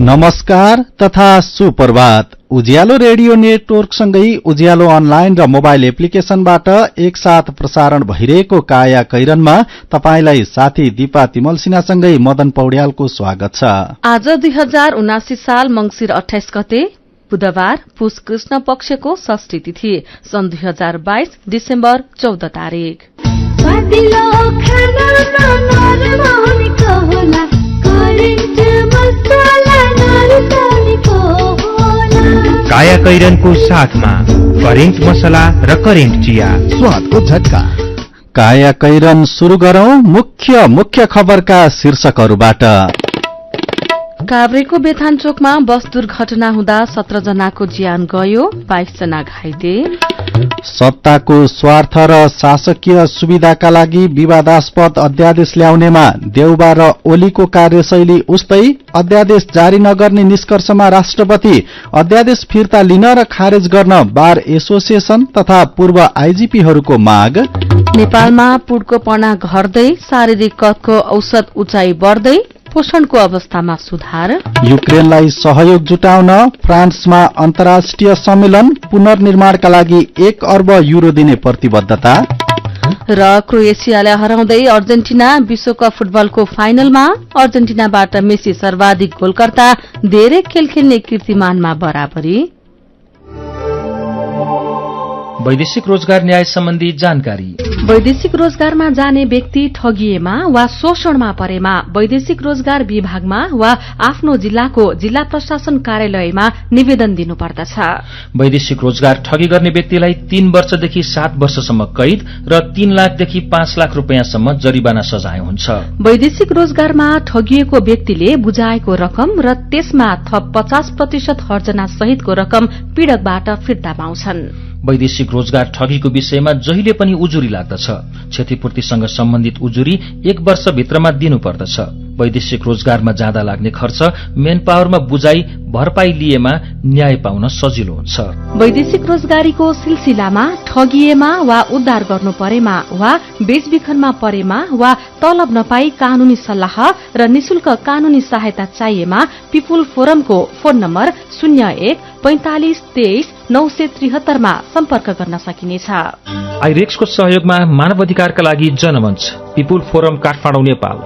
नमस्कार तथा सुप्रभात। उज्यालो रेडियो नेटवर्कसँगै उज्यालो अनलाइन र मोबाइल एप्लिकेशनबाट एकसाथ प्रसारण भइरहेको काया कैरनमा तपाईंलाई साथी दीपा तिमल सिन्हासँगै मदन पौड्यालको स्वागत छ। आज 2079 साल मंगिर 28 गते बुधबार पुष कृष्ण पक्षको षष्ठी तिथि सन् 2022 डिसेम्बर 14 तारिक। काया कैरनको साथमा करेन्ट मसला र करेन्ट चिया, स्वादको झट्का। काया कैरन सुरु गरौं मुख्य खबरका शीर्षकहरूबाट। काभ्रेको बेथान चोकमा बस दुर्घटना हुँदा 17 जनाको ज्यान गयो, 22 जना घाइते। सत्ताको स्वार्थ र शासकीय सुविधाका लागि विवादास्पद अध्यादेश ल्याउनेमा देउबा र ओलीको कार्यशैली उस्तै, अध्यादेश जारी नगर्ने निष्कर्षमा राष्ट्रपति, अध्यादेश फिर्ता लिन र खारेज गर्न बार एसोसिएसन तथा पूर्व आईजीपीहरूको माग। नेपालमा पुडको पना घट्दै, शारीरिक कदको औसत उचाइ बढ्दै, पोषणको अवस्थामा सुधार। युक्रेनलाई सहयोग जुटाउन फ्रान्समा अन्तर्राष्ट्रिय सम्मेलन, पुनर्निर्माणका लागि 1 अर्ब युरो दिने प्रतिबद्धता। र क्रोएसियालाई हराउँदै अर्जेन्टिना विश्वकप फुटबलको फाइनलमा, अर्जेन्टिनाबाट मेसी सर्वाधिक गोलकर्ता, धेरै खेल खेल्ने कीर्तिमानमा बराबरी। वैदेशिक रोजगार न्याय सम्बन्धी जानकारी। वैदेशिक रोजगारमा जाने व्यक्ति ठगिएमा वा शोषणमा परेमा वैदेशिक रोजगार विभागमा वा आफ्नो जिल्लाको जिल्ला प्रशासन कार्यालयमा निवेदन दिनुपर्दछ। वैदेशिक रोजगार ठगी गर्ने व्यक्तिलाई 3 वर्षदेखि 7 वर्षसम्म कैद र 3 लाखदेखि 5 लाख रुपियाँसम्म जरिवाना सजाय हुन्छ। वैदेशिक रोजगारमा ठगिएको व्यक्तिले बुझाएको रकम र त्यसमा थप 50% हर्जना सहितको रकम पीड़कबाट फिर्ता पाउँछन्। वैदेशिक रोजगार ठगीको विषयमा जहिले पनि उजुरी लाग्दछ। क्षतिपूर्तिसँग सम्बन्धित उजुरी 1 वर्षभित्रमा दिनुपर्दछ। वैदेशिक रोजगारमा जाँदा लाग्ने खर्च मेन पावरमा बुझाइ भरपाई लिएमा न्याय पाउन सजिलो हुन्छ। वैदेशिक रोजगारीको सिलसिलामा ठगिएमा वा उद्धार गर्नु परेमा वा बेचबिखनमा परेमा वा तलब नपाई कानूनी सल्लाह र निशुल्क कानूनी सहायता चाहिएमा पिपुल फोरमको फोन नम्बर 01 45 23 973 मा सम्पर्क गर्न सकिनेछ। आइरेक्सको सहयोगमा मानव अधिकारका लागि जनमञ्च, people forum Kathmandu, Nepal.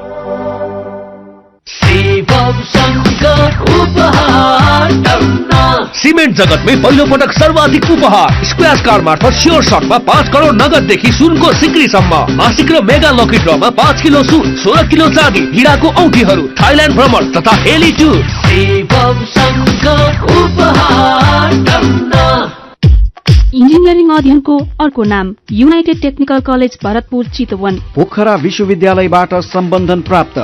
Cement जगतमै पहिलो पटक सर्वाधिक उपहार स्क्वाश कार मार्फत स्योर शटमा 5 करोड़ नगददेखि सुनको सिक्रीसम्म। मासिक र मेगा लकी ड्रमा 5 किलो सुन, 16 किलो चाँदी, हिराको औँठीहरू, थाइल्याण्ड भ्रमण तथा हेली टुर। इन्जिनियरिङ अध्ययनको अर्को नाम United technical college Bharatpur Chitwan. Pokhara विश्वविद्यालयबाट सम्बन्धन प्राप्त,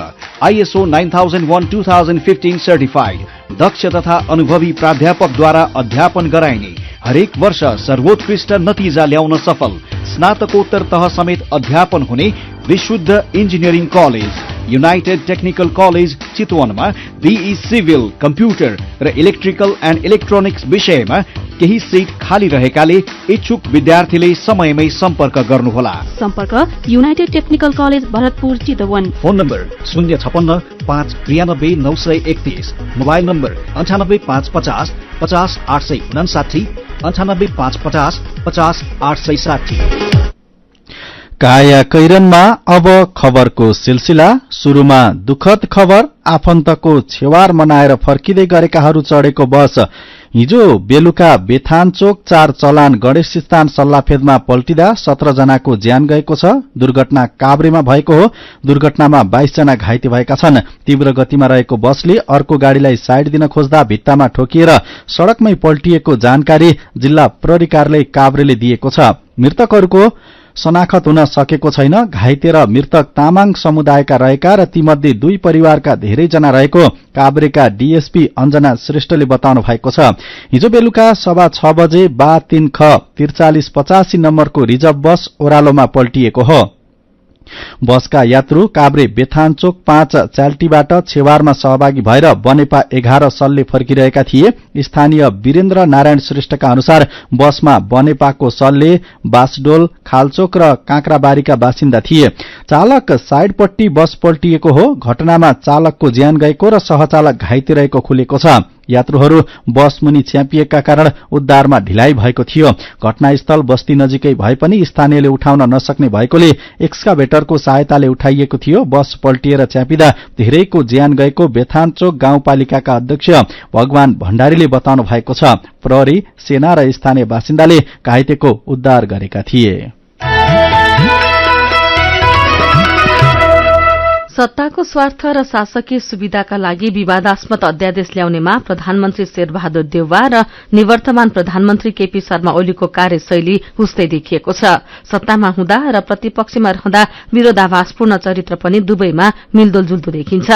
ISO 9001-2015 सर्टिफाइड, दक्ष तथा अनुभवी प्राध्यापकद्वारा अध्यापन गराइने, हरेक वर्ष सर्वोत्कृष्ट नतिजा ल्याउन सफल, स्नातकोत्तर तह समेत अध्यापन हुने विशुद्ध engineering college united technical college चितवनमा BE सिभिल, कम्प्युटर र इलेक्ट्रिकल एन्ड इलेक्ट्रोनिक्स विषयमा केही सिट खाली रहेकाले इच्छुक विद्यार्थीले समयमै सम्पर्क गर्नुहोला। सम्पर्क United technical college Bharatpur Chitwan. Phone number 056 593 931, mobile number 98 550 50 859, 98 550 50 860। काया कैरनमा अब खबरको सिलसिला। सुरुमा दुखद खबर। आफन्तको छेवार मनाएर फर्किँदै गरेकाहरू चढेको बस हिजो बेलुका बेथान चोक 4 चलान गणेश स्थान सल्लाफेदमा पल्टिँदा 17 जनाको ज्यान गएको छ। दुर्घटना काभ्रेमा भएको हो। दुर्घटनामा 22 जना घाइते भएका छन्। तीव्र गतिमा रहेको बसले अर्को गाड़ीलाई साइड दिन खोज्दा भित्तामा ठोकिएर सड़कमै पल्टिएको जानकारी जिल्ला प्रहरी कार्यालय काभ्रेले दिएको छ। मृतकहरूको शनाखत हुन सकेको छैन। घाइते र मृतक तामाङ समुदायका रहेका र तीमध्ये 2 परिवारका धेरैजना रहेको काभ्रेका डीएसपी अञ्जना श्रेष्ठले बताउनु भएको छ। हिजो बेलुका 6:15 बजे बा 3 ख 4385 नम्बरको रिजर्भ बस ओह्रालोमा पल्टिएको हो। बसका यात्रु काभ्रे बेथानचोक 5 च्याल्टीबाट छेवारमा सहभागी भएर बनेपा 11 सल्ले फर्किरहेका थिए। स्थानीय वीरेन्द्र नारायण श्रेष्ठका अनुसार बसमा बनेपाको सल्ले, बासडोल, खालचोक र काँक्राबारीका बासिन्दा थिए। चालक साइडपट्टि बस पल्टिएको हो। घटनामा चालकको ज्यान गएको र सहचालक घाइते रहेको खुलेको छ। यात्रुहरू बस मुनि च्यापिएका कारण उद्धारमा ढिलाइ भएको थियो। घटनास्थल बस्ती नजिकै भए पनि स्थानीयले उठाउन नसक्ने भएकोले एक्सकाभेटरको सहायताले उठाइएको थियो। बस पल्टिएर च्यापिँदा धेरैको ज्यान गएको बेथानचोक गाउँपालिकाका अध्यक्ष भगवान भण्डारीले बताउनु भएको छ। प्रहरी, सेना र स्थानीय बासिन्दाले घाइतेको उद्धार गरेका थिए। सत्ताको स्वार्थ र शासकीय सुविधाका लागि विवादास्पद अध्यादेश ल्याउनेमा प्रधानमन्त्री शेरबहादुर देउवा र निवर्तमान प्रधानमन्त्री केपी शर्मा ओलीको कार्यशैली उस्तै देखिएको छ। सत्तामा हुँदा र प्रतिपक्षमा रहँदा विरोधाभासपूर्ण चरित्र पनि दुवैमा मिल्दोजुल्दो देखिन्छ।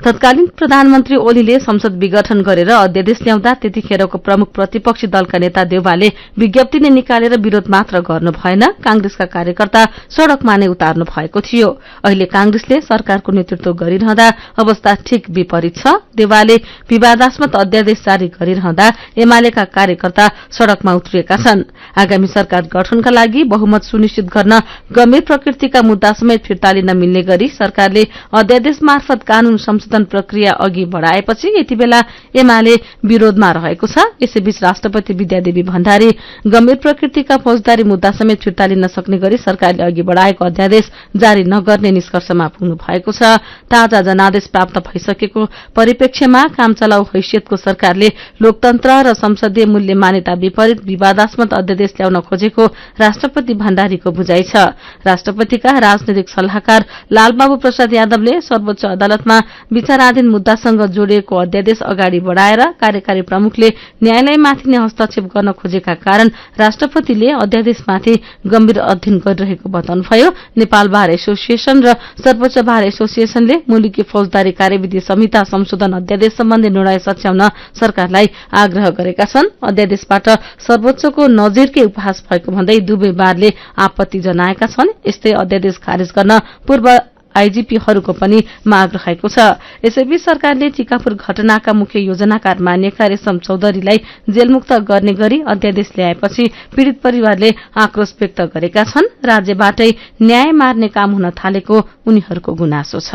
तत्कालीन प्रधानमन्त्री ओलीले संसद विघटन गरेर अध्यादेश ल्याउँदा त्यतिखेरको प्रमुख प्रतिपक्षी दलका नेता देउवाले विज्ञप्ति नै निकालेर विरोध मात्र गर्नु भएन, कांग्रेसका कार्यकर्ता सड़कमा नै उतार्नु भएको थियो। अहिले कांग्रेसले सरकारको नेतृत्व गरिरहँदा अवस्था ठिक विपरीत छ। देउवाले विवादास्पद अध्यादेश जारी गरिरहँदा एमालेका कार्यकर्ता सड़कमा उत्रिएका छन्। आगामी सरकार गठनका लागि बहुमत सुनिश्चित गर्न गम्भीर प्रकृतिका मुद्दा समेत फिर्ता लिन मिल्ने गरी सरकारले अध्यादेश मार्फत कानून संशोधन प्रक्रिया अघि बढ़ाएपछि यति बेला एमाले विरोधमा रहेको छ। यसैबीच राष्ट्रपति विद्यादेवी भण्डारी गम्भीर प्रकृतिका फौजदारी मुद्दा समेत फिर्ता लिन सक्ने गरी सरकारले अघि बढ़ाएको अध्यादेश जारी नगर्ने निष्कर्षमा पुग्नु भएको छ। ताजा जनादेश प्राप्त भइसकेको परिप्रेक्ष्यमा कामचलाउ हैसियतको सरकारले लोकतन्त्र र संसदीय मूल्य मान्यता विपरीत विवादास्पद अध्यादेश ल्याउन खोजेको राष्ट्रपति भण्डारीको बुझाइ छ। राष्ट्रपतिका राजनैतिक सल्लाहकार लालबाबु प्रसाद यादवले सर्वोच्च अदालतमा विचाराधीन मुद्दासँग जोडिएको अध्यादेश अगाडि बढ़ाएर कार्यकारी प्रमुखले न्यायालयमाथि नै हस्तक्षेप गर्न खोजेका कारण राष्ट्रपतिले अध्यादेशमाथि गम्भीर अध्ययन गरिरहेको बताउनुभयो। नेपाल बार एसोसिएशन र सर्वोच्च बार एसोसिएशनले मुलुकी फौजदारी कार्यविधि संहिता संशोधन अध्यादेश सम्बन्धी निर्णय सच्याउन सरकारलाई आग्रह गरेका छन्। अध्यादेशबाट सर्वोच्चको नजिरकै उपहास भएको भन्दै दुवै बारले आपत्ति जनाएका छन्। यस्तै अध्यादेश खारेज गर्न पूर्व आईजीपीहरूको पनि माग रहेको छ। यसैबीच सरकारले टीकापुर घटनाका मुख्य योजनाकार मानिएका रेशम चौधरीलाई जेलमुक्त गर्ने गरी अध्यादेश ल्याएपछि पीड़ित परिवारले आक्रोश व्यक्त गरेका छन्। राज्यबाटै न्याय मार्ने काम हुन थालेको उनीहरूको गुनासो छ।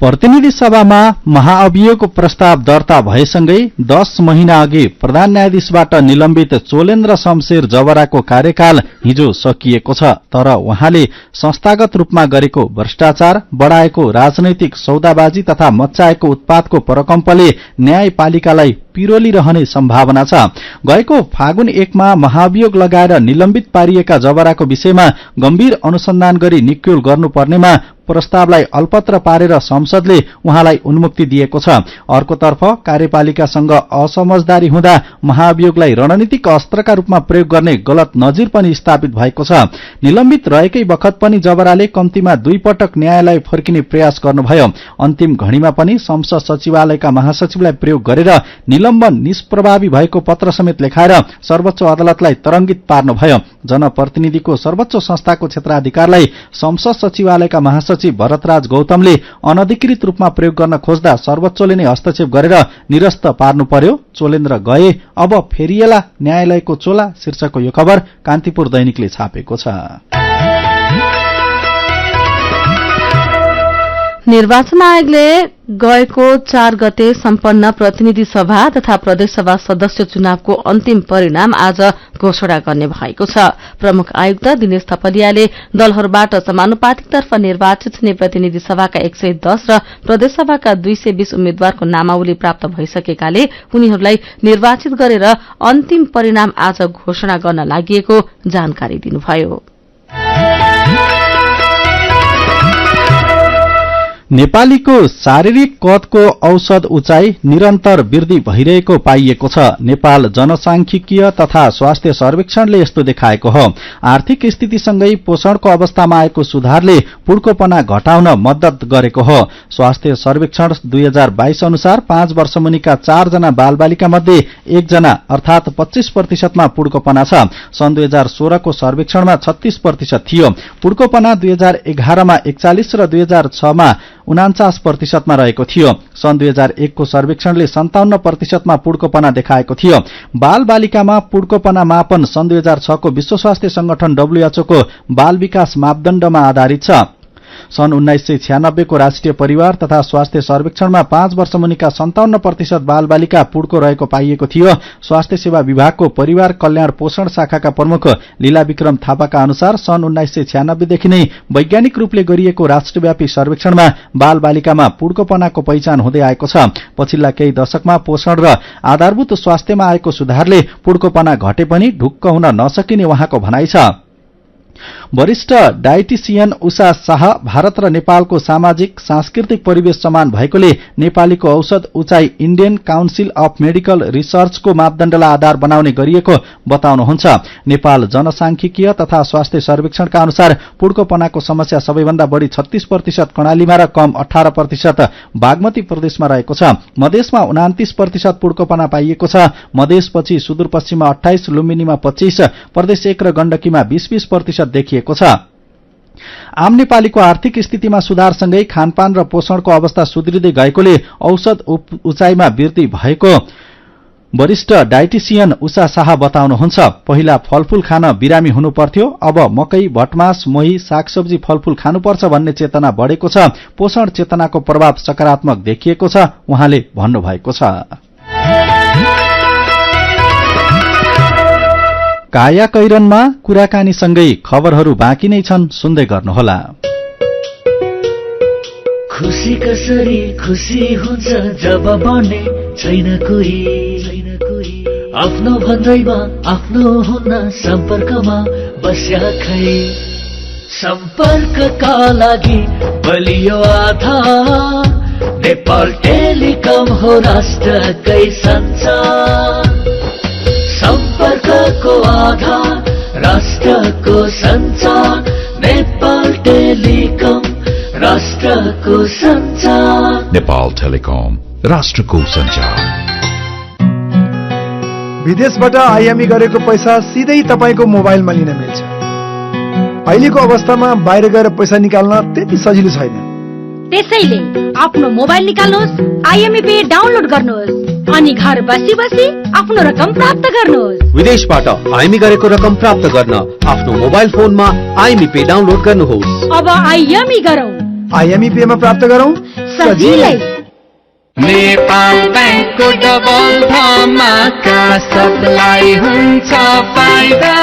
प्रतिनिधि सभामा महाअभियोगको प्रस्ताव दर्ता भएसँगै 10 महिना अघि प्रधान न्यायाधीशबाट निलम्बित चोलेन्द्र शमशेर जवराको कार्यकाल हिजो सकिएको छ। तर उहाँले संस्थागत रूपमा गरेको भ्रष्टाचार, बढ़ाएको राजनैतिक सौदाबाजी तथा मच्चाएको उत्पातको प्रकम्पले न्यायपालिकालाई पिरोली रहने सम्भावना छ। गएको फागुन 1 मा महाभियोग लगाएर निलम्बित पारिएका जवराको विषयमा गम्भीर अनुसन्धान गरी निक्युल गर्नुपर्नेमा प्रस्तावलाई अल्पत्र पारेर संसदले उहाँलाई उन्मुक्ति दिएको छ। अर्कोतर्फ कार्यपालिकासँग असमझदारी हुँदा महाभियोगलाई रणनीतिक अस्त्रका रूपमा प्रयोग गर्ने गलत नजिर पनि स्थापित भएको छ। निलम्बित रहेकै बखत पनि जवराले कम्तीमा 2 पटक न्यायालय फर्किने प्रयास गर्नुभयो। अन्तिम घड़ीमा पनि संसद सचिवालयका महासचिवलाई प्रयोग गरेर निलम्बन निष्प्रभावी भएको पत्र समेत लेखाएर सर्वोच्च अदालतलाई तरंगित पार्नुभयो। जनप्रतिनिधिको सर्वोच्च संस्थाको क्षेत्राधिकारलाई संसद सचिवालयका महासचिव भरतराज गौतमले अनधिकृत रूपमा प्रयोग गर्न खोज्दा सर्वोच्चले नै हस्तक्षेप गरेर निरस्त पार्नु पर्यो। चोलेन्द्र गए, अब फेरिएला न्यायालयको चोला शीर्षकको यो खबर कान्तिपुर दैनिकले छापेको छ। निर्वाचन आयोगले गएको 4 गते सम्पन्न प्रतिनिधि सभा तथा प्रदेशसभा सदस्य चुनावको अन्तिम परिणाम आज घोषणा गर्ने भएको छ। प्रमुख आयुक्त दिनेश थपलियाले दलहरूबाट समानुपातिकतर्फ निर्वाचित हुने प्रतिनिधि सभाका 110 र प्रदेशसभाका 220 उम्मेद्वारको नामावली प्राप्त भइसकेकाले उनीहरूलाई निर्वाचित गरेर अन्तिम परिणाम आज घोषणा गर्न लागि जानकारी दिनुभयो। नेपालीको शारीरिक कदको औसत उचाइ निरन्तर वृद्धि भइरहेको पाइएको छ। नेपाल जनसांख्यिकीय तथा स्वास्थ्य सर्वेक्षणले यस्तो देखाएको हो। आर्थिक स्थितिसँगै पोषणको अवस्थामा आएको सुधारले पुड्कोपना घटाउन मद्दत गरेको हो। स्वास्थ्य सर्वेक्षण 2022 अनुसार 5 वर्ष मुनिका 4 जना बालबालिका मध्ये 1 जना अर्थात 25% मा पुड्कोपना छ। सन् 2016 को सर्वेक्षणमा 36% थियो। पुड्कोपना 2011 मा 41 र 2006 मा 49% मा रहेको थियो। सन् 2001 को सर्वेक्षणले 57% मा पुड्कोपना देखाएको थियो। बाल बालिकामा पुड्कोपना मापन सन् 2006 को विश्व स्वास्थ्य संगठन WHO को बाल विकास मापदण्डमा आधारित छ। सन् 1996 को राष्ट्रिय परिवार तथा स्वास्थ्य सर्वेक्षणमा 5 वर्ष मुनिका 57% बालबालिका पुड्को रहेको पाइएको थियो। स्वास्थ्य सेवा विभागको परिवार कल्याण पोषण शाखाका प्रमुख लीला विक्रम थापाका अनुसार सन् 1996 देखि नै वैज्ञानिक रूपले गरिएको राष्ट्रव्यापी सर्वेक्षणमा बालबालिकामा पुड्कोपनाको पहिचान हुँदै आएको छ। पछिल्ला केही दशकमा पोषण र आधारभूत स्वास्थ्यमा आएको सुधारले पुड्कोपना घटे पनि ढुक्क हुन नसकिने उहाँको भनाइ छ। वरिष्ठ डायटिसियन उषा शाह भारत र नेपालको सामाजिक सांस्कृतिक परिवेश समान भएकोले नेपालीको औसत उचाइ इन्डियन काउन्सिल अफ मेडिकल रिसर्चको मापदण्डलाई आधार बनाउने गरिएको बताउनुहुन्छ। नेपाल जनसांख्यिकीय तथा स्वास्थ्य सर्वेक्षणका अनुसार पुड्कोपनाको समस्या सबैभन्दा बढी 36% कर्णालीमा र कम 18% बागमती प्रदेशमा रहेको छ। मधेसमा 29% पुड्कोपना पाइएको छ। मधेसपछि सुदूरपश्चिममा 28, लुम्बिनीमा 25, प्रदेश 1 र गण्डकीमा 20% देखिएको छ। आम नेपालीको आर्थिक स्थितिमा सुधारसँगै खानपान र पोषणको अवस्था सुध्रिँदै गएकोले औसत उचाइमा वृद्धि भएको वरिष्ठ डायटिसियन उषा शाह बताउनुहुन्छ। पहिला फलफूल खान बिरामी हुनुपर्थ्यो, अब मकै, भटमास, मोही, सागसब्जी, फलफूल खानुपर्छ भन्ने चेतना बढेको छ। पोषण चेतनाको प्रभाव सकारात्मक देखिएको छ उहाँले भन्नुभएको छ। काया कैरनमा कुराकानीसँगै खबरहरू बाँकी नै छन्, सुन्दै गर्नुहोला। खुशी कसरी खुशी हुन्छ जब बने छैन कोही आफ्नो भन्दैमा आफ्नो हुन सम्पर्कमा बस्या खै सम्पर्कका लागि बलियो आधार नेपाल टेलिकम हो राष्ट्रकै सञ्चार सम्पर्कको आधार राष्ट्रको सञ्चार नेपाल टेलिकम राष्ट्रको सञ्चार नेपाल टेलिकम राष्ट्रको सञ्चार। विदेशबाट आयामी गरेको पैसा सिधै तपाईको मोबाइलमा लिन मिल्छ। अहिलेको अवस्थामा बाहिर गएर पैसा निकाल्न त्यति सजिलो छैन। त्यसैले आफ्नो मोबाइल निकाल्नुहोस्, आइएमई पे डाउनलोड गर्नुहोस् अनि घर बसी बसी आफ्नो रकम प्राप्त गर्नुहोस्। विदेशबाट आइएमई गरेको रकम प्राप्त गर्न आफ्नो मोबाइल फोनमा आइएमई पे डाउनलोड गर्नुहोस्। अब आइएमई गरौँ, आइएमई पे मा प्राप्त गरौँ सजिलै। नेपाल बैंकको डबल धमाका सबलाई हुन्छ फाइदा,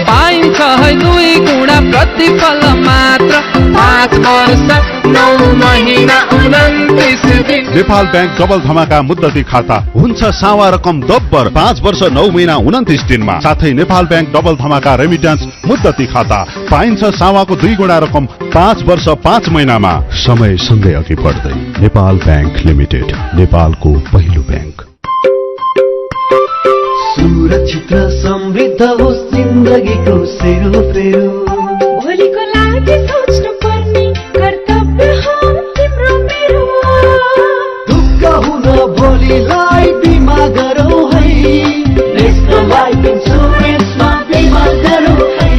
पाइन्छ 2 गुणा प्रतिफल मात्र 5 वर्ष 9 महिना 29 दिन। नेपाल बैंक डबल धमाका मुद्दती खाता हुन्छ सावा रकम दोब्बर 5 वर्ष 9 महिना 29 दिनमा। साथै नेपाल बैंक डबल धमाका रेमिट्यान्स मुद्दती खाता पाइन्छ सावाको 2 गुणा रकम 5 वर्ष 5 महिनामा। समय सँगै अघि बढ्दै नेपाल बैंक लिमिटेड, नेपालको पहिलो बैंक। सुरक्षित र समृद्ध होस् जिन्दगीको सेरोफेरो, भोलिको लागि सोच्नु पर्ने कर्तव्य हो तिम्रो मेरो। दुःख हुन भोलिलाई बिमा गरौ है, नेशनल लाइफ इन्सुरेन्समा बिमा गरौ है।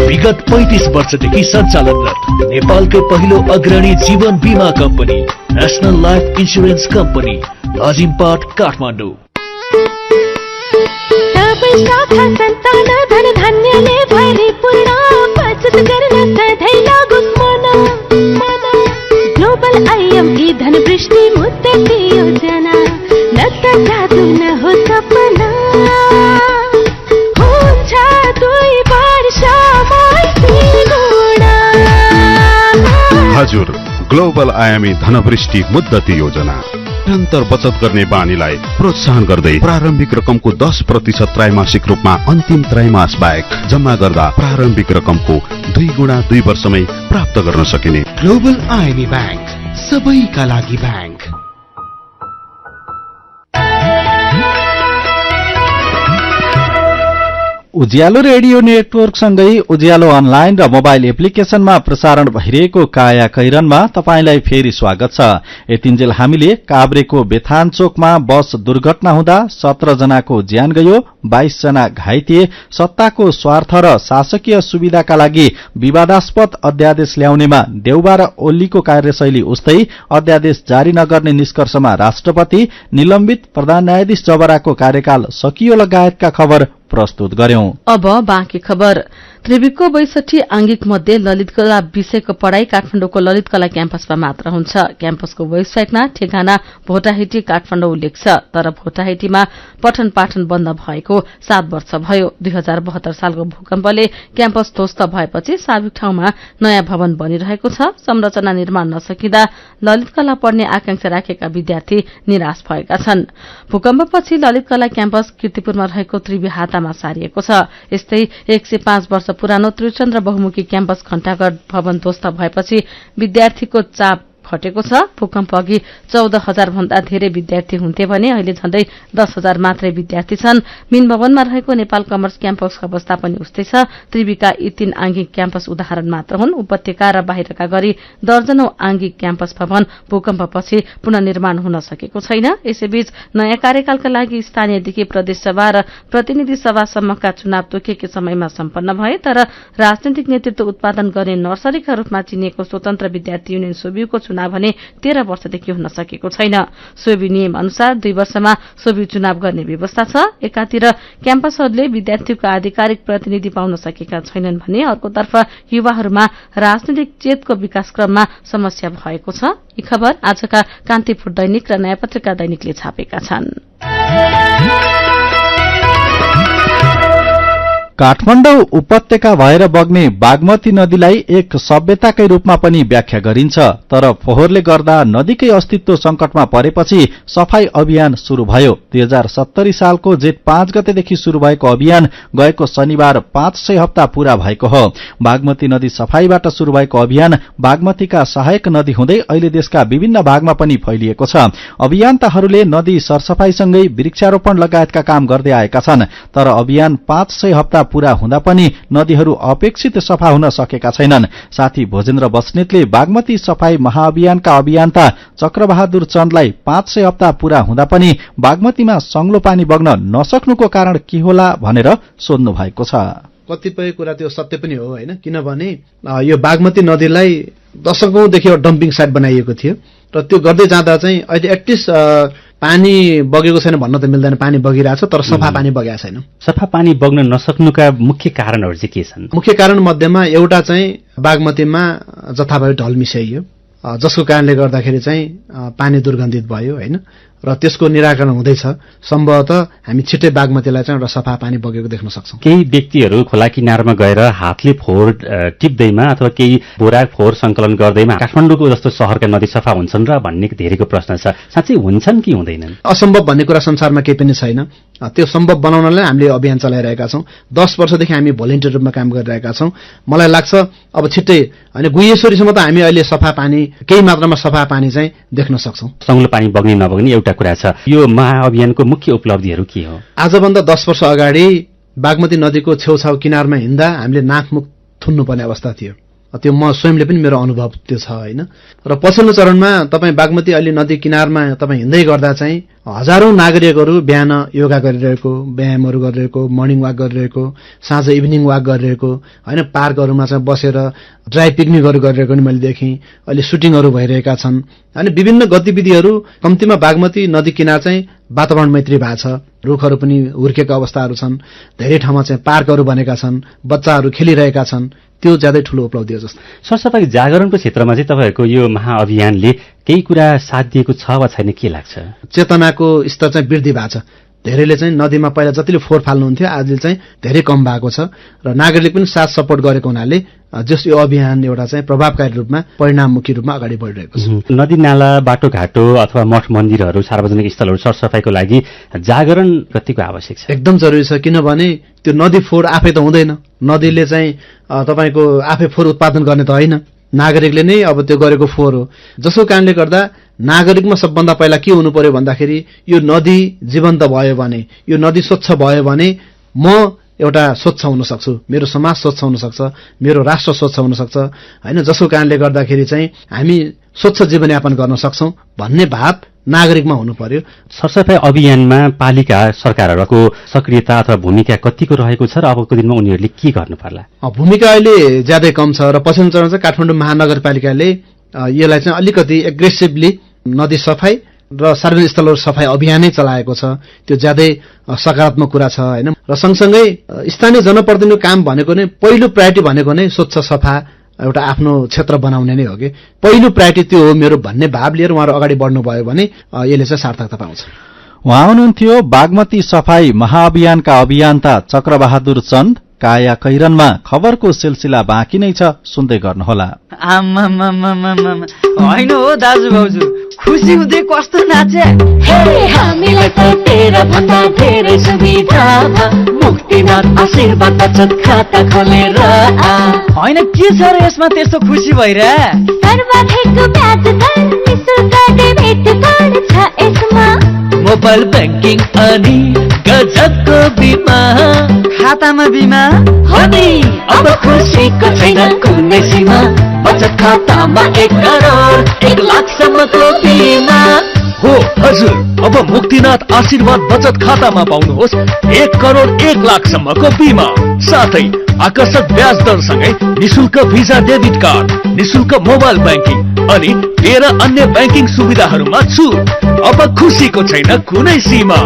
विगत 35 वर्षदेखि सञ्चालनरत नेपालकै पहिलो अग्रणी जीवन बिमा company national life insurance company, Lazimpat, Kathmandu. सन्तान धन धन्यले भरिपूर्ण बचत गर्न सधैँ लागोस् मन। ग्लोबल आइएमई धनवृष्टि मुद्दती योजना, न त जादु न हो सपना, हुन्छ 2 वर्षमै 3 गुणा। हजुर, ग्लोबल आयामी धनवृष्टि मुद्दती योजना निरन्तर बचत गर्ने बानीलाई प्रोत्साहन गर्दै प्रारम्भिक रकमको 10% त्रैमासिक रूपमा अन्तिम त्रैमास बाहेक जम्मा गर्दा प्रारम्भिक रकमको 2 गुणा 2 वर्षमै प्राप्त गर्न सकिने। ग्लोबल आइएमई ब्याङ्क, सबैका लागि ब्याङ्क। उज्यालो रेडियो नेटवर्कसँगै उज्यालो अनलाइन र मोबाइल एप्लिकेशनमा प्रसारण भइरहेको काया कैरनमा तपाईंलाई फेरि स्वागत छ। यतिन्जेल हामीले काभ्रेको बेथान चोकमा बस दुर्घटना हुँदा 17 जनाको ज्यान गयो, 22 जना घाइते, सत्ताको स्वार्थ र शासकीय सुविधाका लागि विवादास्पद अध्यादेश ल्याउनेमा देउबा र ओलीको कार्यशैली उस्तै अध्यादेश जारी नगर्ने निष्कर्षमा राष्ट्रपति, निलम्बित प्रधान न्यायाधीश जबराको कार्यकाल सकियो लगायतका खबर प्रस्तुत गर्यौं। अब बाँकी खबर। त्रिविकको 62 आंगिक मध्ये ललित कला विषयको पढ़ाई काठमाडौँको ललित कला क्याम्पसमा मात्र हुन्छ। क्याम्पसको वेबसाइटमा ठेगाना भोटाहेटी काठमाडौँ उल्लेख छ, तर भोटाहेटीमा पठन पाठन बन्द भएको 7 वर्ष भयो। 2072 सालको भूकम्पले क्याम्पस ध्वस्त भएपछि साबिक ठाउँमा नयाँ भवन बनिरहेको छ। संरचना निर्माण नसकिँदा ललित कला पढ्ने आकांक्षा राखेका विद्यार्थी निराश भएका छन्। भूकम्पपछि ललित कला क्याम्पस कीर्तिपुरमा रहेको त्रिवी हातामा सारिएको छ। यस्तै 105 वर्ष पुरानो त्रिचन्द्र बहुमुखी क्याम्पस घण्टाघर भवन ध्वस्त भएपछि विद्यार्थीको चाप घटेको छ। भूकम्प अघि 14,000 भन्दा धेरै विद्यार्थी हुन्थे भने अहिले झण्डै 10,000 मात्रै विद्यार्थी छन्। मिन भवनमा रहेको नेपाल कमर्स क्याम्पसको अवस्था पनि उस्तै छ। त्रिविका यी 3 आंगिक क्याम्पस उदाहरण मात्र हुन्। उपत्यका र बाहिरका गरी दर्जनौं आंगिक क्याम्पस भवन भूकम्पपछि पुनर्निर्माण हुन सकेको छैन। यसैबीच नयाँ कार्यकालका लागि स्थानीयदेखि प्रदेशसभा र प्रतिनिधि सभासम्मका चुनाव तोकिएकै समयमा सम्पन्न भए, तर राजनैतिक नेतृत्व उत्पादन गर्ने नर्सरीका रूपमा चिनिएको स्वतन्त्र विद्यार्थी युनियन सोभियुको चुनाव भने 13 वर्षदेखि हुन सकेको छैन। सोभि नियम अनुसार 2 वर्षमा सोभि चुनाव गर्ने व्यवस्था छ। एकातिर क्याम्पसहरूले विद्यार्थीको आधिकारिक प्रतिनिधि पाउन सकेका छैनन् भने अर्कोतर्फ युवाहरूमा राजनैतिक चेतको विकासक्रममा समस्या भएको छ। यी खबर आजका कान्तिपुर दैनिक र नयाँ पत्रिका दैनिकले छापेका छन्। काठमाडौँ उपत्यका भएर बग्ने बागमती नदीलाई एक सभ्यताकै रूपमा पनि व्याख्या गरिन्छ, तर फोहोरले गर्दा नदीकै अस्तित्व संकटमा परेपछि सफाई अभियान शुरू भयो। 2070 सालको जेठ 5 गतेदेखि शुरू भएको अभियान गएको शनिबार 500 हप्ता पूरा भएको हो। बागमती नदी सफाईबाट शुरू भएको अभियान बागमतीका सहायक नदी हुँदै अहिले देशका विभिन्न भागमा पनि फैलिएको छ। अभियन्ताहरूले नदी सरसफाईसँगै वृक्षारोपण लगायतका काम गर्दै आएका छन्, तर अभियान 500 हप्ता पूरा हुँदा पनि नदीहरू अपेक्षित सफा हुन सकेका छैनन्। साथी भोजेन्द्र बस्नेतले बागमती सफाई महाअभियानका अभियन्ता चक्रबहादुर चन्दलाई 500 हप्ता पूरा हुँदा पनि बागमतीमा सङ्लो पानी बग्न नसक्नुको कारण के होला भनेर सोध्नु भएको छ। कतिपय कुरा त्यो सत्य पनि हो हैन, किनभने यो बागमती नदीलाई दशकौंदेखि डम्पिङ साइट बनाइएको थियो र त्यो गर्दै जाँदा चाहिँ अहिले एटलिस्ट पानी बगेको छैन भन्न त मिल्दैन, पानी बगिरहेछ तर सफा पानी बगेको छैन। सफा पानी बग्न नसक्नुका मुख्य कारणहरू चाहिँ के छन्? मुख्य कारण मध्येमा एउटा चाहिँ बागमतीमा जथाभावी ढल मिसाइयो, जसको कारणले गर्दाखेरि चाहिँ पानी दुर्गन्धित भयो हैन, र त्यसको निराकरण हुँदैछ। सम्भवतः हामी छिट्टै बागमतीलाई चाहिँ एउटा सफा पानी बगेको देख्न सक्छौं। केही व्यक्तिहरू खोला किनारमा गएर हातले फोहोर टिप्दैमा अथवा केही बोरा फोहोर संकलन गर्दैमा काठमाडौँको जस्तो शहरका नदी सफा हुन्छन् र भन्ने धेरैको प्रश्न छ। साँच्चै हुन्छन् कि हुँदैनन्? असम्भव भन्ने कुरा संसारमा केही पनि छैन। त्यो सम्भव बनाउनलाई हामीले अभियान चलाइरहेका छौं। 10 वर्षदेखि हामी भोलिन्टियर रूपमा काम गरिरहेका छौं। मलाई लाग्छ अब छिट्टै हैन गुहेश्वरीसम्म त हामी अहिले सफा पानी, केही मात्रामा सफा पानी चाहिँ देख्न सक्छौं। सङ्लो पानी बग्ने नबग्ने एउटा कुरा छ। यो महाअभियानको मुख्य उपलब्धिहरू के हो? आजभन्दा 10 वर्ष अगाडि बागमती नदीको छेउछाउ किनारमा हिँड्दा हामीले नाकमुख थुन्नुपर्ने अवस्था थियो। त्यो म स्वयंले पनि मेरो अनुभव त्यो छ हैन। र पछिल्लो चरणमा तपाईँ बागमती अलि नदी किनारमा तपाईँ हिँड्दै गर्दा चाहिँ हजारौं नागरिकहरू बिहान योगा गरिरहेको, व्यायामहरू गरिरहेको, मर्निङ वाक गरिरहेको, साँझ इभिनिङ वाक गरिरहेको हैन, पार्कहरूमा चाहिँ बसेर ड्राई पिकनिकहरू गरिरहेको नि मैले देखेँ। अहिले सुटिङहरू भइरहेका छन् अनि विभिन्न गतिविधिहरू कम्तीमा बागमती नदी किनार चाहिँ वातावरण मैत्री भएको छ। रुखहरू पनि हुर्केका अवस्थाहरू छन्, धेरै ठाउँमा चाहिँ पार्कहरू बनेका छन्, बच्चाहरू खेलिरहेका छन्। त्यो ज्यादै ठूलो उपलब्धि हो जस्तो। सरसफाई जागरणको क्षेत्रमा चाहिँ तपाईँहरूको यो महाअभियानले केही कुरा साथ दिएको छ वा छैन के लाग्छ? चेतनाको स्तर चाहिँ वृद्धि भएको छ। धेरैले चाहिँ नदीमा पहिला जतिले फोहोर फाल्नुहुन्थ्यो आजले चाहिँ धेरै कम भएको छ र नागरिकले पनि साथ सपोर्ट गरेको हुनाले जस यो अभियान एउटा चाहिँ प्रभावकारी रूपमा परिणाममुखी रूपमा अगाडि बढिरहेको छ। नदी नाला बाटोघाटो अथवा मठ मन्दिरहरू सार्वजनिक स्थलहरू सरसफाइको लागि जागरण कतिको आवश्यक छ? एकदम जरुरी छ, किनभने त्यो नदी फोहोर आफै त हुँदैन, नदीले चाहिँ तपाईँको आफै फोहोर उत्पादन गर्ने त होइन, नागरिकले नै अब त्यो गरेको फोहोर हो। जसको कारणले गर्दा नागरिकमा सबभन्दा पहिला के हुनु पर्यो भन्दाखेरि यो नदी जीवन्त भयो भने, यो नदी स्वच्छ भयो भने म एउटा स्वच्छ हुन सक्छु, मेरो समाज स्वच्छ हुन सक्छ, मेरो राष्ट्र स्वच्छ हुन सक्छ हैन। जसको कारणले गर्दाखेरि चाहिँ हामी स्वच्छ जीवनयापन गर्न सक्छौं भन्ने भाव नागरिकमा हुनु पर्यो। सरसफाई अभियानमा पालिका सरकारहरूको सक्रियता अथवा भूमिका कतिको रहेको छ र अबको दिनमा उनीहरूले के गर्नु पर्ला? भूमिका अहिले ज्यादै कम छ र पछिल्लो चरण चाहिँ काठमाडौँ महानगरपालिकाले यसलाई चाहिँ अलिकति एग्रेसिभली नदी सफाई र सार्वजनिक स्थलहरू सफाई अभियानै चलाएको छ। त्यो ज्यादै सकारात्मक कुरा छ हैन। र सँगसँगै स्थानीय जनप्रतिनिधिको काम भनेको नै पहिलो प्रायोरिटी भनेको नै स्वच्छ सफा एउटा आफ्नो क्षेत्र बनाउने नै हो कि पहिलो प्रायोरिटी त्यो हो मेरो भन्ने भाव लिएर उहाँहरू अगाडि बढ्नुभयो भने यसले चाहिँ सार्थकता पाउँछ। उहाँ हुनुहुन्थ्यो बागमती सफाई महाअभियानका अभियन्ता चक्रबहादुर चन्द। काया कैरनमा खबरको सिलसिला बाँकी नै छ, सुन्दै गर्नुहोला। होइन हो दाजु भाउजू, खुसी हुँदै कस्तो नाचे, हामीलाई त तेरा भन्दा धेरै सुविधा मुक्तिनाथ आशीर्वाद बचत खाता खोलेर। होइन के छ र यसमा त्यस्तो खुसी भइरा? मोबाइल ब्याङ्किङ अनि गजबको बिमा, खातामा बिमा हो नि, अब खुसीको छैन कुनै सीमा, बचत खातामा 1 करोड 1 लाखसम्मको बिमा हो। हजुर, अब मुक्तिनाथ आशीर्वाद बचत खातामा पाउनुहोस् 1 करोड 1 लाखसम्मको बिमा, साथै आकर्षक ब्याज दरसँगै निशुल्क भिजा डेबिट कार्ड, निशुल्क मोबाइल ब्याङ्किङ अनि 13 अन्य ब्याङ्किङ सुविधाहरूमा छुट। अब खुसीको छैन कुनै सीमा,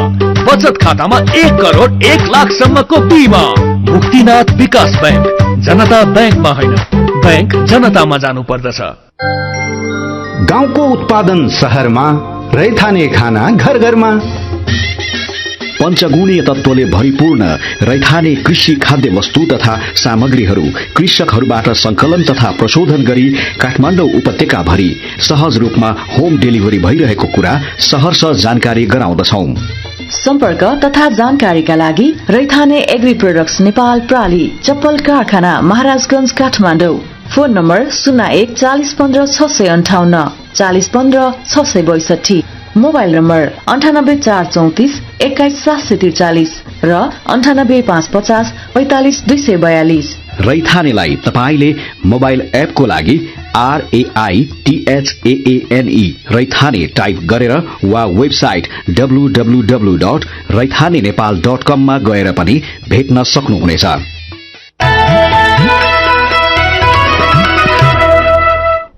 बचत खातामा 1 करोड 1 लाखसम्मको बिमा। मुक्तिनाथ विकास ब्याङ्क, जनता ब्याङ्कमा होइन, ब्याङ्क जनतामा जानु पर्दछ। गाउँको उत्पादन शहरमा, रैथाने खाना घर घरमा। पञ्चगुणीय तत्त्वले भरिपूर्ण रैथाने कृषि खाद्य वस्तु तथा सामग्रीहरू कृषकहरूबाट संकलन तथा प्रशोधन गरी काठमाडौँ उपत्यका भरि सहज रूपमा होम डेलिभरी भइरहेको कुरा सहर्ष जानकारी गराउँदछौं। सम्पर्क तथा जानकारीका लागि रैथाने एग्री प्रोडक्ट्स नेपाल प्राली, चप्पल कारखाना, Maharajganj, Kathmandu. Phone number 01 40 15 658 40 15 662, mobile number 98 434 21 743 र 98 550 45 242। रैथानेलाई तपाईले मोबाइल एपको लागि RAITHAANE रैथाने टाइप गरेर वा वेबसाइट www.raithanenepal.com मा गएर पनि भेट्न सक्नुहुनेछ।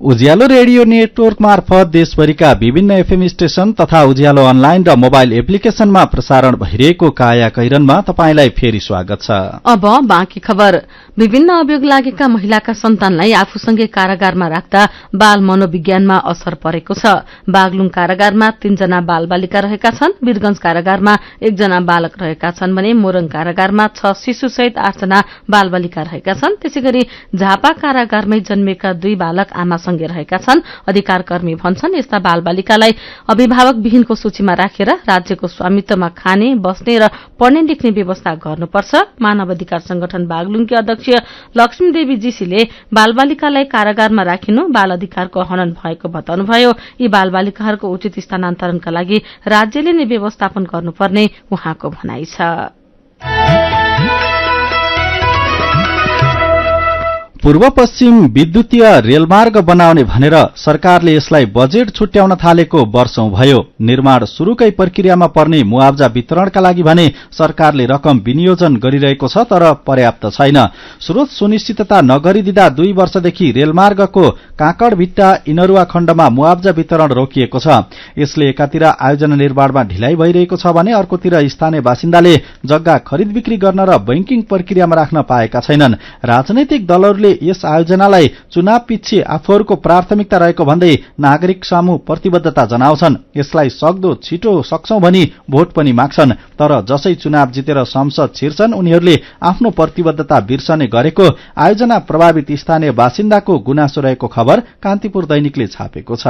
उज्यालो रेडियो नेटवर्क मार्फत देशभरिका विभिन्न एफएम स्टेशन तथा उज्यालो अनलाइन र मोबाइल एप्लिकेशनमा प्रसारण भइरहेको काया कैरनमा तपाईंलाई फेरि स्वागत छ। अब बाँकी खबर। विभिन्न अभियोग लागेका महिलाका सन्तानलाई आफूसँगै कारागारमा राख्दा बाल मनोविज्ञानमा असर परेको छ। बागलुङ कारागारमा 3 जना बाल बालिका रहेका छन्, वीरगंज कारागारमा 1 जना बालक रहेका छन् भने मोरङ कारागारमा 6 शिशुसहित 8 जना बाल बालिका रहेका छन्। त्यसैगरी झापा कारागारमै जन्मेका 2 बालक आमासँगै रहेका छन्। अधिकारकर्मी भन्छन् यस्ता बाल बालिकालाई अभिभावक विहीनको सूचीमा राखेर राज्यको स्वामित्वमा खाने, बस्ने र पढ्ने लेख्ने व्यवस्था गर्नुपर्छ। मानव अधिकार संगठन बागलुङकी अध्यक्ष लक्ष्मीदेवी जीसीले बालबालिकालाई कारागारमा राखिनु बाल अधिकारको हनन भएको बताउनुभयो। यी बालबालिकाहरूको उचित स्थानान्तरणका लागि राज्यले नै व्यवस्थापन गर्नुपर्ने उहाँको भनाइ छ। पूर्व पश्चिम विद्युतीय रेलमार्ग बनाउने भनेर सरकारले यसलाई बजेट छुट्याउन थालेको वर्षौं भयो। निर्माण शुरूकै प्रक्रियामा पर्ने मुआवजा वितरणका लागि भने सरकारले रकम विनियोजन गरिरहेको छ, तर पर्याप्त छैन। स्रोत सुनिश्चितता नगरिदिँदा 2 वर्षदेखि रेलमार्गको काँकडभिट्टा इनरुवा खण्डमा मुआवजा वितरण रोकिएको छ। यसले एकातिर आयोजना निर्माणमा ढिलाइ भइरहेको छ भने अर्कोतिर स्थानीय बासिन्दाले जग्गा खरिद बिक्री गर्न र बैंकिङ प्रक्रियामा राख्न पाएका छैनन्। राजनैतिक दलहरूले यस आयोजनालाई चुनाव पछि आफूहरूको प्राथमिकता रहेको भन्दै नागरिक सामु प्रतिबद्धता जनाउँछन्। यसलाई सक्दो छिटो सक्छौं भनी भोट पनि माग्छन्। तर जसै चुनाव जितेर संसद छिर्छन् उनीहरूले आफ्नो प्रतिबद्धता बिर्सने गरेको आयोजना प्रभावित स्थानीय बासिन्दाको गुनासो रहेको खबर कान्तिपुर दैनिकले छापेको छ।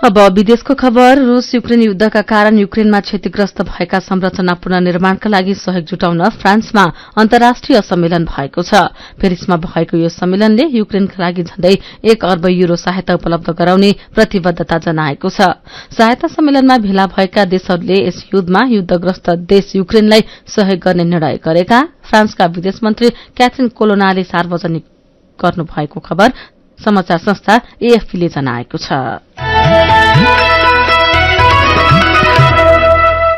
अब विदेशको खबर। रूस युक्रेन युद्धका कारण युक्रेनमा क्षतिग्रस्त भएका संरचना पुनर्निर्माणका लागि सहयोग जुटाउन फ्रान्समा अन्तर्राष्ट्रिय सम्मेलन भएको छ। पेरिसमा भएको यो सम्मेलनले युक्रेनका लागि झण्डै 1 अर्ब युरो सहायता उपलब्ध गराउने प्रतिबद्धता जनाएको छ। सहायता सम्मेलनमा भेला भएका देशहरूले यस युद्धमा युद्धग्रस्त देश युक्रेनलाई सहयोग गर्ने निर्णय गरेका फ्रान्सका विदेश मन्त्री क्याथरिन कोलोनाले सार्वजनिक गर्नुभएको खबर समाचार संस्था एएफपीले जनाएको छ।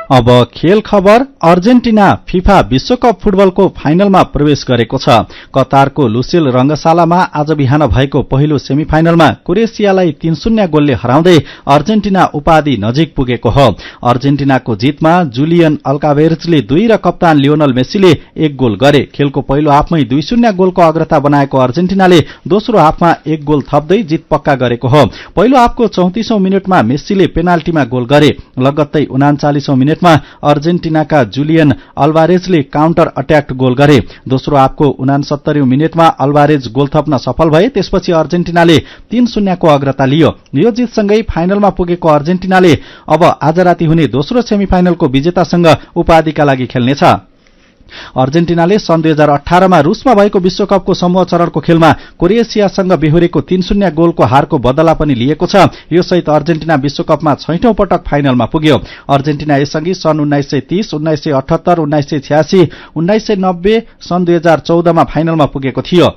अब खेल खबर। अर्जेन्टिना फिफा विश्वकप फुटबलको फाइनलमा प्रवेश गरेको छ। कतारको लुसेल रंगशालामा आज बिहान भएको पहिलो सेमिफाइनलमा क्रोएसियालाई 3-0 गोलले हराउँदै अर्जेन्टिना उपाधि नजिक पुगेको हो। अर्जेन्टिनाको जितमा जुलियन अल्कावेर्जले 2 र कप्तान लियोनल मेस्सीले 1 गोल गरे। खेलको पहिलो हाफमै 2-0 गोलको अग्रता बनाएको अर्जेन्टिनाले दोस्रो हाफमा 1 गोल थप्दै जित पक्का गरेको हो। पहिलो हाफको 34औं मिनेटमा मेस्सीले पेनाल्टीमा गोल गरे। लगत्तै 39औं मिनेटमा अर्जेन्टिनाका जुलियन अल्भारेजले काउन्टर अट्याक गोल गरे। दोस्रो हाफको 69औं मिनेटमा अल्भारेज गोल थप्न सफल भए। त्यसपछि अर्जेन्टिनाले 3-0 को अग्रता लियो। यो जितसँगै फाइनलमा पुगेको अर्जेन्टिनाले अब आज राति हुने दोस्रो सेमिफाइनलको विजेतासँग उपाधिका लागि खेल्नेछ। अर्जेन्टिनाले सन् 2018 मा रूसमा भएको विश्वकपको समूह चरणको खेलमा क्रोएसियासँग बेहोरेको 3-0 गोलको हारको बदला पनि लिएको छ। यो सहित अर्जेन्टिना विश्वकपमा 6औं पटक फाइनलमा पुग्यो। अर्जेन्टिना यसअघि सन् 1930, 1978, 1986, 1990, सन् 2014 मा फाइनलमा पुगेको थियो।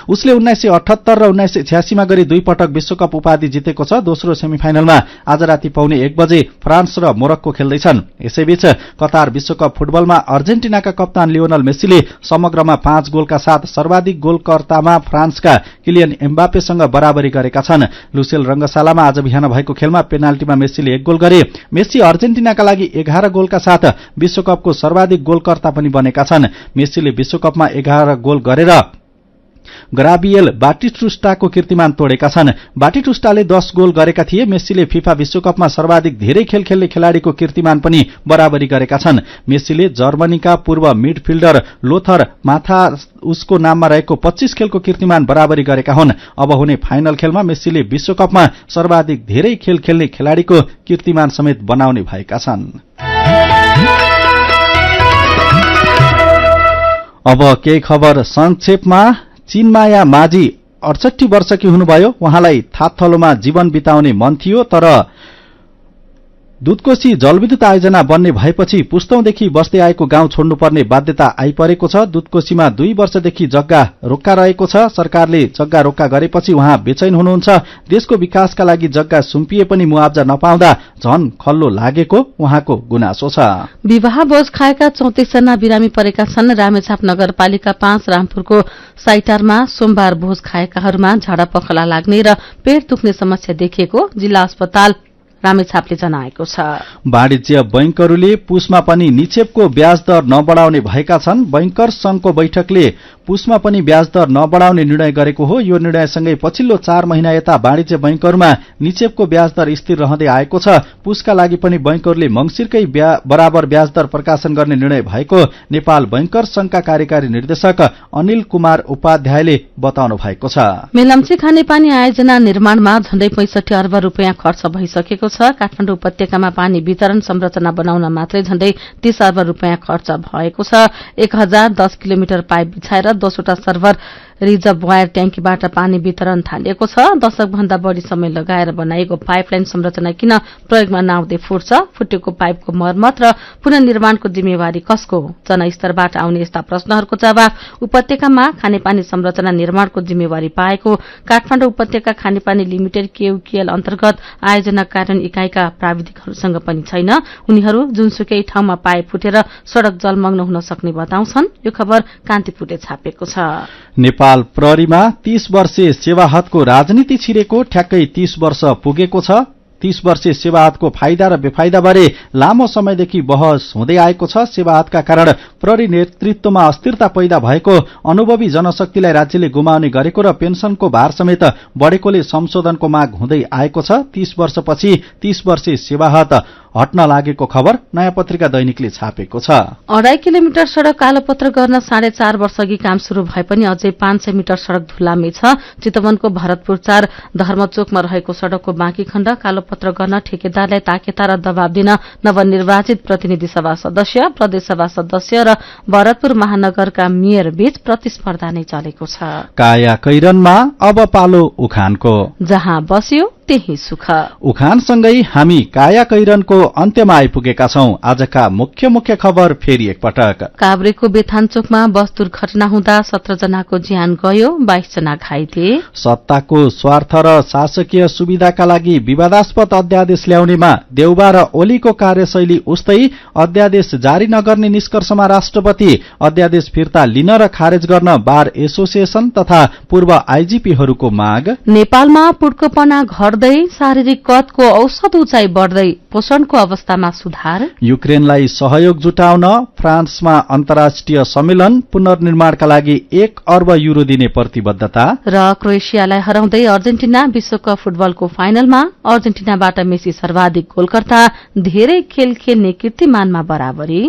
उसले 1978 र 1986 मा गरी 2 पटक विश्वकप उपाधि जितेको छ। दोस्रो सेमिफाइनलमा आज राति पाउने 1 बजे फ्रान्स र मोरक्को खेल्दैछन्। यसैबीच कतार विश्वकप फुटबलमा अर्जेन्टिनाका कप्तान लियोनल मेस्सीले समग्रमा 5 गोलका साथ सर्वाधिक गोलकर्तामा फ्रान्सका किलियन एम्बापेसँग बराबरी गरेका छन्। लुसेल रंगशालामा आज बिहान भएको खेलमा पेनाल्टीमा मेस्सीले 1 गोल गरे। मेस्सी अर्जेन्टिनाका लागि 11 गोलका साथ विश्वकपको सर्वाधिक गोलकर्ता पनि बनेका छन्। मेस्सीले विश्वकपमा 11 गोल गरेर ग्राबियल बाटिस्टुस्टाको कीर्तिमान तोडेका छन्। बाटिस्टुस्टाले 10 गोल गरेका थिए। मेस्सीले फिफा विश्वकपमा सर्वाधिक धेरै खेल खेल्ने खेलाड़ीको कीर्तिमान पनि बराबरी गरेका छन्। मेस्सीले जर्मनीका पूर्व मिडफिल्डर लोथर माथा उसको नाममा रहेको 25 खेलको कीर्तिमान बराबरी गरेका हुन्। अब हुने फाइनल खेलमा मेस्सीले विश्वकपमा सर्वाधिक धेरै खेल खेल्ने खेलाड़ीको कीर्तिमान समेत बनाउने भएका छन्। अब केही खबर संक्षेपमा। चीनमाया माझी 68 वर्षकी हुनुभयो। उहाँलाई थातथलोमा जीवन बिताउने मन थियो, तर दुधकोशी जलविद्युत आयोजना बन्ने भएपछि पुस्तौंदेखि बस्दै आएको गाउँ छोड्नुपर्ने बाध्यता आइपरेको छ। दुधकोशीमा 2 वर्षदेखि जग्गा रोक्का रहेको छ। सरकारले जग्गा रोक्का गरेपछि उहाँ बेचैन हुनुहुन्छ। देशको विकासका लागि जग्गा सुम्पिए पनि मुआवजा नपाउँदा झन खल्लो लागेको उहाँको गुनासो छ। विवाह भोज खाएका 34 जना बिरामी परेका छन्। रामेछाप नगरपालिका 5 रामपुरको साइटारमा सोमबार भोज खाएकाहरूमा झाडा पखला लाग्ने र पेट दुख्ने समस्या देखिएको जिल्ला अस्पताल रामेछापले जनाएको छ। वाणिज्य बैंकहरूले पुसमा पनि निक्षेपको ब्याज दर नबढाउने भएका छन्। बैंकर्स संघको बैठकले पुसमा पनि ब्याज दर नबढाउने निर्णय गरेको हो। यो निर्णयसँगै पछिल्लो 4 महिना यता वाणिज्य बैंकहरूमा निक्षेपको ब्याज दर स्थिर रहँदै आएको छ। पुसका लागि पनि बैंकहरूले मंगिरकै बराबर ब्याज दर प्रकाशन गर्ने निर्णय भएको नेपाल बैंकर्स संघका कार्यकारी निर्देशक अनिल कुमार उपाध्यायले बताउनु भएको छ। मेलम्ची खानेपानी आयोजना निर्माणमा झण्डै 65 अर्ब रुपियाँ खर्च भइसकेको छ। काठमाडौँ उपत्यकामा पानी वितरण संरचना बनाउन मात्रै झण्डै 30 अर्ब रुपियाँ खर्च भएको छ। 1010 किलोमिटर पाइप बिछाएर 10 वटा सर्भर रिजर्भवायर ट्याङ्कीबाट पानी वितरण थालिएको छ। दशकभन्दा बढ़ी समय लगाएर बनाइएको पाइपलाइन संरचना किन प्रयोगमा नआउँदै फुट्छ? फुटेको पाइपको मर्मत र पुनर्निर्माणको जिम्मेवारी कसको? जनस्तरबाट आउने यस्ता प्रश्नहरूको जवाब उपत्यकामा खानेपानी संरचना निर्माणको जिम्मेवारी पाएको काठमाडौँ उपत्यका खानेपानी लिमिटेड केयुकेएल अन्तर्गत आयोजना कार्यान्वयन इकाइका प्राविधिकहरूसँग पनि छैन। उनीहरू जुनसुकै ठाउँमा पाइप फुटेर सड़क जलमग्न हुन सक्ने बताउँछन्। यो खबर कान्तिपुरले छापेको छ। नेपाल प्रहरीमा 30 वर्षे सेवाहतको राजनीति छिरेको ठ्याक्कै 30 वर्ष पुगेको छ। 30 वर्षे सेवाहतको फाइदा र बेफाइदाबारे लामो समयदेखि बहस हुँदै आएको छ। सेवाहतका कारण प्रहरी नेतृत्वमा अस्थिरता पैदा भएको, अनुभवी जनशक्तिलाई राज्यले गुमाउने गरेको र पेन्सनको भार समेत बढेकोले संशोधनको माग हुँदै आएको छ। 30 वर्षपछि 30 वर्षे सेवाहत हट्न लागेको खबर नयाँ पत्रिका दैनिकले छापेको छ। 2.5 किलोमिटर सड़क कालोपत्र गर्न 4.5 वर्षअघि काम शुरू भए पनि अझै 500 मिटर सड़क धुलामै छ। चितवनको भरतपुर 4 धर्मचोकमा रहेको सड़कको बाँकी खण्ड कालोपत्र गर्न ठेकेदारलाई ताकेता र दबाव दिन नवनिर्वाचित प्रतिनिधि सभा सदस्य, प्रदेश सभा सदस्य र भरतपुर महानगरका मेयर बीच प्रतिस्पर्धा नै चलेको छ। काया कैरनमा अब पालो उखानको, जहाँ बस्यो त्यही सुख। उखानसँगै हामी काया कैरनको अन्त्यमा आइपुगेका छौं। आजका मुख्य खबर फेरि एकपटक। काभ्रेको बेथानचोकमा बस दुर्घटना हुँदा 17 जनाको ज्यान गयो, 22 जना घाइते। सत्ताको स्वार्थ र शासकीय सुविधाका लागि विवादास्पद अध्यादेश ल्याउनेमा देउबा र ओलीको कार्यशैली उस्तै, अध्यादेश जारी नगर्ने निष्कर्षमा राष्ट्रपति। अध्यादेश फिर्ता लिन र खारेज गर्न बार एसोसिएसन तथा पूर्व आईजीपीहरूको माग। नेपालमा पुड्कोपना घट्दै, शारीरिक कदको औसत उचाइ बढ्दै, पोषणको अवस्थामा सुधार। युक्रेनलाई सहयोग जुटाउन फ्रान्समा अन्तर्राष्ट्रिय सम्मेलन, पुनर्निर्माणका लागि 1 अर्ब युरो दिने प्रतिबद्धता। र क्रोएसियालाई हराउँदै अर्जेन्टिना विश्वकप फुटबलको फाइनलमा। अर्जेन्टिनाबाट मेसी सर्वाधिक गोलकर्ता, धेरै खेल खेल्ने कीर्तिमानमा बराबरी।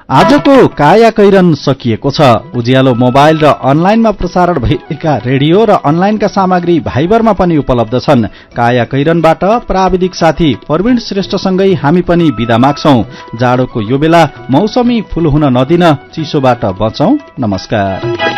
आजको काया कैरन सकिएको छ। उज्यालो मोबाइल र अनलाइनमा प्रसारण भइरहेका रेडियो र अनलाइनका सामग्री भाइबरमा पनि उपलब्ध छन्। काया कैरनबाट प्राविधिक साथी प्रवीण श्रेष्ठसँगै हामी पनि बिदा माग्छौं। जाडोको यो बेला मौसमी फूल हुन नदिन चिसोबाट बचौं। नमस्कार।